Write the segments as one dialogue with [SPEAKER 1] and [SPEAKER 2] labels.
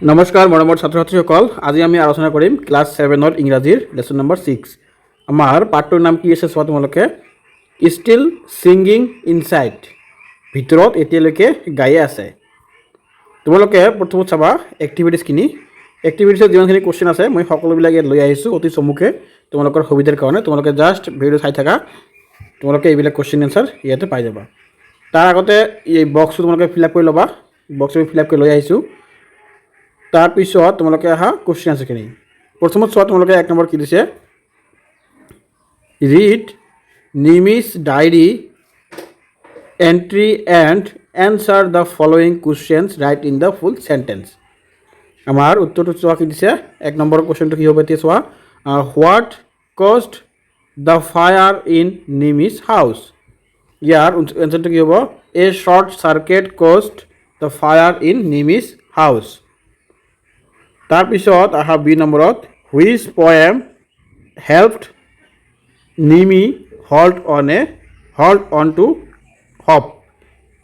[SPEAKER 1] নমস্কাৰ মৰমৰ ছাত্ৰ ছাত্ৰীসকল, আজি আমি আলোচনা কৰিম ক্লাছ 7ৰ ইংৰাজীৰ লেসন নম্বৰ 6। আমাৰ পাঠটোৰ নাম কি আছে চোৱা তোমালোকে, ষ্টিল ছিংগিং ইনসাইড, ভিতৰত এতিয়ালৈকে গায়ে আছে। তোমালোকে প্ৰথমত চাবা এক্টিভিটিছখিনি। এক্টিভিটিছৰ যিমানখিনি কুৱেশ্যন আছে মই সকলোবিলাক ইয়াত লৈ আহিছোঁ অতি চমুকে তোমালোকৰ সুবিধাৰ কাৰণে। তোমালোকে জাষ্ট ভিডিঅ' চাই থাকা, তোমালোকে এইবিলাক কুৱেশ্যন এনচাৰ ইয়াতে পাই যাবা। তাৰ আগতে এই বক্সটো তোমালোকে ফিল আপ কৰি ল'বা, বক্সটো ফিল আপ কৰি লৈ আহিছোঁ। তাৰপিছত তোমালোকে আহা কুৱেশ্যন আনচাৰখিনি। প্ৰথমত চোৱা তোমালোকে 1 নম্বৰ কি দিছে, read Nimi's diary entry and answer the following questions write in the full sentence. আমাৰ উত্তৰটো চোৱা কি দিছে, 1 নম্বৰ কুৱেশ্যনটো কি হ'ব এতিয়া চোৱা, what caused the fire in Nimi's house. ইয়াৰ এনচাৰটো কি হ'ব, a short circuit caused the fire in Nimi's house. তাৰপিছত আহা বি নম্বৰত, which poem helped Nimi hold on to hope.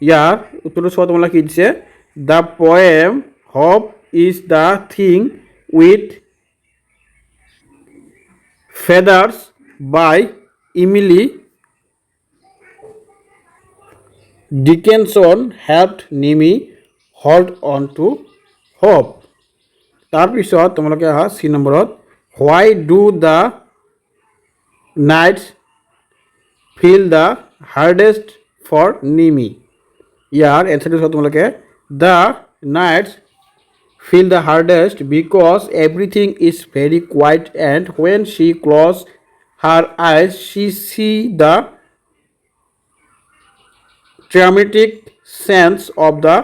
[SPEAKER 1] ইয়াৰ উত্তৰটো চোৱা তোমালোকে কি দিছে, the poem hope is the thing with feathers by Emily Dickinson helped Nimi hold on to hope. তাৰপিছত তোমালোকে আহা চি নম্বৰত, why do the nights feel the হাৰ্ডেষ্ট for Nimi. ইয়াৰ এনচাৰটো চোৱা তোমালোকে, the nights feel the hardest because everything is very quiet and when she close her eyes she see the dramatic sense of the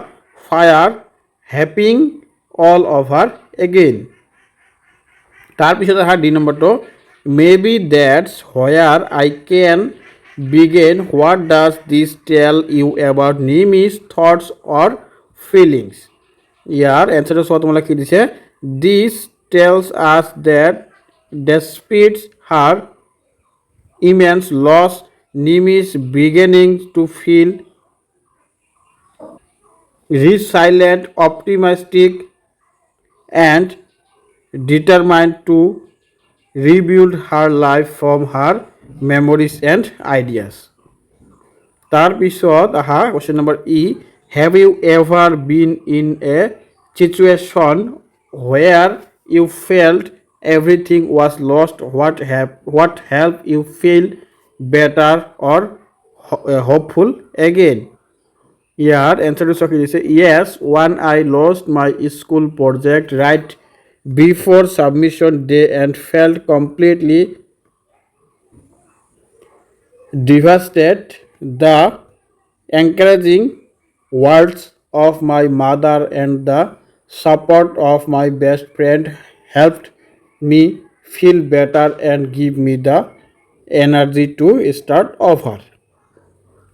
[SPEAKER 1] fire happening all over again. তাৰপিছত আহা D নম্বৰটো, maybe that's where I can begin. What does this tell you about Nimi's thoughts or feelings? ইয়াৰ এনচাৰটো চোৱা তোমালোকে কি দিছে, this tells us that despite her immense loss, Nimi is beginning to feel resilient, optimistic and determined to rebuild her life from her memories and ideas. তাৰপিছত আহা question number E, have you ever been in a situation where you felt everything was lost? What helped you feel better or hopeful again? ইয়াৰ এনচাৰটো চোৱা কি দিছে, yes, when I lost my school project right before submission day and felt completely devastated, the encouraging words of my mother and the support of my best friend helped me feel better and give me the energy to start over.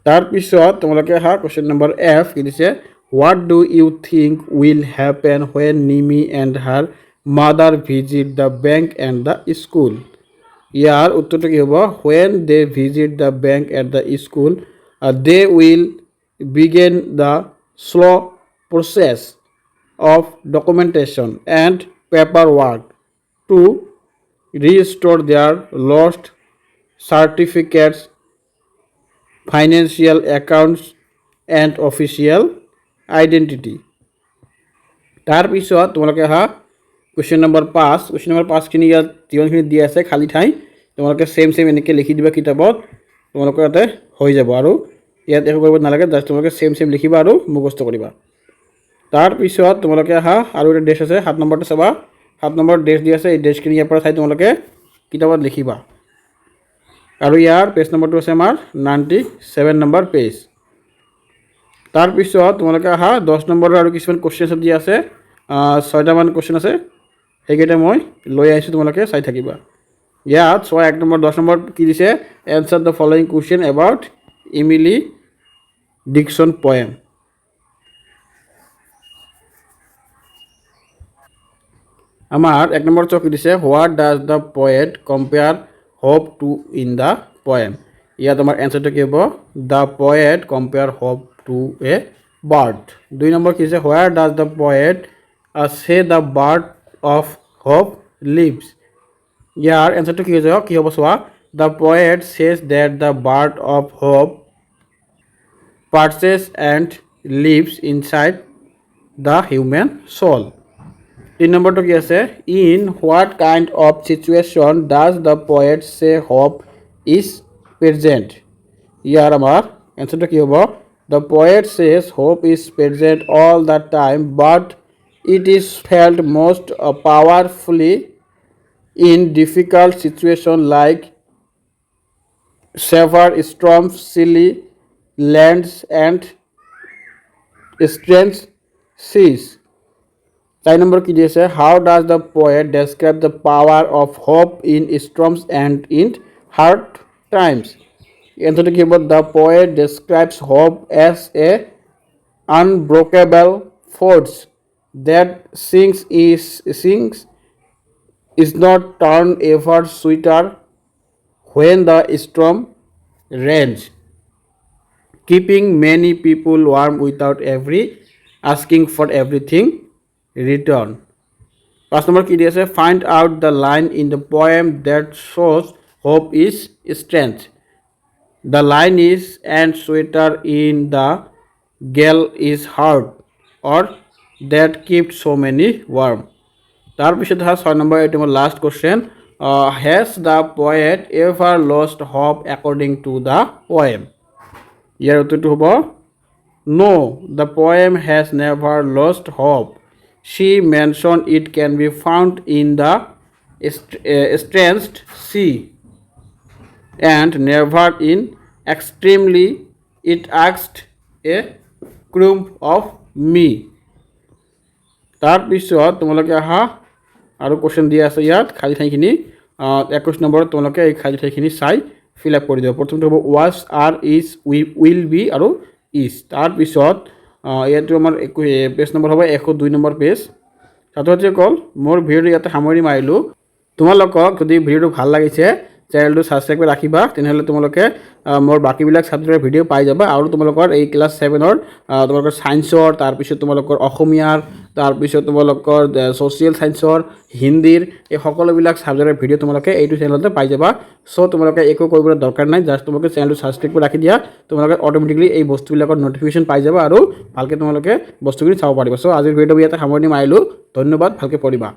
[SPEAKER 1] তাৰপিছত তোমালোকে আহা question number F কি দিছে, what do you think will happen when Nimi and her mother visit the bank and the school. ইয়াৰ উত্তৰটো কি হ'ব, when they visit the bank and the school they will begin the slow' process of documentation and paperwork to restore their lost certificates, financial accounts and official identity. তাৰপিছত তোমালোকে আহা question number 5। Question number 5খিনি ইয়াত যিমানখিনি দিয়া আছে খালী ঠাই তোমালোকে ছেম এনেকৈ লিখি দিবা কিতাপত, তোমালোকৰ ইয়াতে হৈ যাব। আৰু ইয়াত একো কৰিব নালাগে, জাষ্ট তোমালোকে ছেম লিখিবা আৰু মুখস্থ কৰিবা। তাৰপিছত তোমালোকে আহা আৰু এটা ডেছ আছে 7 নম্বৰটো চাবা, 7 নম্বৰ ডেছ দিয়া আছে, এই ডেছখিনি ইয়াৰ পৰা চাই তোমালোকে কিতাপত লিখিবা। আৰু ইয়াৰ পেজ নম্বৰটো আছে আমাৰ 97 নম্বৰ পেজ। তাৰপিছত তোমালোকে আহা 10 নম্বৰৰ আৰু কিছুমান কুৱেশ্যন দিয়া আছে, 6টামান কুৱেশ্যন আছে, সেইকেইটা মই লৈ আহিছোঁ, তোমালোকে চাই থাকিবা। ইয়াত চোৱা 1 নম্বৰ 10 নম্বৰ কি দিছে, answer the following question about Emily Dickinson poem. আমাৰ 1 নম্বৰ চোৱা কি দিছে, what does the poet compare hope to in the poem. ইয়াত আমাৰ এনচাৰটো কি হ'ব, the poet compare hope to a bird. 2 number কি দিছে, where does the poet say the bird of hope lives. ইয়াৰ এনচাৰটো কি হৈ যাব কি হ'ব চোৱা the poet says that the bird of hope purchase and leaves inside the human চল 3 নম্বৰটো কি আছে in what kind of situation does the poet চে হোপ ইজ প্ৰেজেণ্ট ইয়াৰ আমাৰ এনচাৰটো কি হ'ব দ্য পয়েট চেজ hope is present all the time but it is felt most powerfully in difficult situations like severe storms, silly lands, and strange seas. 4 number কি দিয়েছে how does the poet describe the power of hope in storms and in hard times? এনসারটা কি হবে the poet describes hope as a unbreakable force that is not turned ever sweeter when the storm rains, keeping many people warm without asking for everything return. 5 number কি দিয়েছে find out the line in the poem that shows hope is strength. The line is and sweater in the gale is hard or that kept so many warm. তাৰপিছত হয় 6 number এইটো মোৰ last question has the poet ever lost hope according to the poem ইয়াৰ উত্তৰটো হ'ব no the poem has never lost hope she mentioned it can be found in the strangest sea and never in extremely it asked a crumb of me তাৰপিছত তোমালোকে আহা আৰু question দিয়া আছে ইয়াত খালী ঠাইখিনি 21 নম্বৰত তোমালোকে এই খালী ঠাইখিনি চাই ফিল আপ কৰি দিব প্ৰথমটো হ'ব was R is will be আৰু ইজ তাৰপিছত ইয়াতো আমাৰ পেজ নম্বৰ হ'ব 102 নম্বৰ পেজ ছাত্ৰ ছাত্ৰীসকল মোৰ ভিডিঅ'টো ইয়াতে সামৰি মাৰিলোঁ তোমালোকক যদি ভিডিঅ'টো ভাল লাগিছে চেনেলটো ছাবস্ক্ৰাইব কৰি ৰাখিবা তেনেহ'লে তোমালোকে মোৰ বাকীবিলাক ছাবজেক্টৰ ভিডিঅ' পাই যাবা আৰু তোমালোকৰ এই ক্লাছ 7ৰ তোমালোকৰ ছায়েন্সৰ তাৰপিছত তোমালোকৰ অসমীয়াৰ তাৰপিছত তোমালোকৰ ছ'চিয়েল ছায়েন্সৰ হিন্দীৰ এই সকলোবিলাক ছাবজেক্টৰ ভিডিঅ' তোমালোকে এইটো চেনেলতে পাই যাবা চ' তোমালোকে একো কৰিবলৈ দৰকাৰ নাই জাষ্ট তোমালোকে চেনেলটো ছাবস্ক্ৰাইব কৰি ৰাখি দিয়া তোমালোকে অট'মেটিকলি এই বস্তুবিলাকৰ ন'টিফিকেশ্যন পাই যাবা আৰু ভালকৈ তোমালোকে বস্তুখিনি চাব পাৰিবা চ' আজিৰ ভিডিঅ'টো ইয়াতে সামৰণি মাৰিলোঁ ধন্যবাদ ভালকৈ পঢ়িবা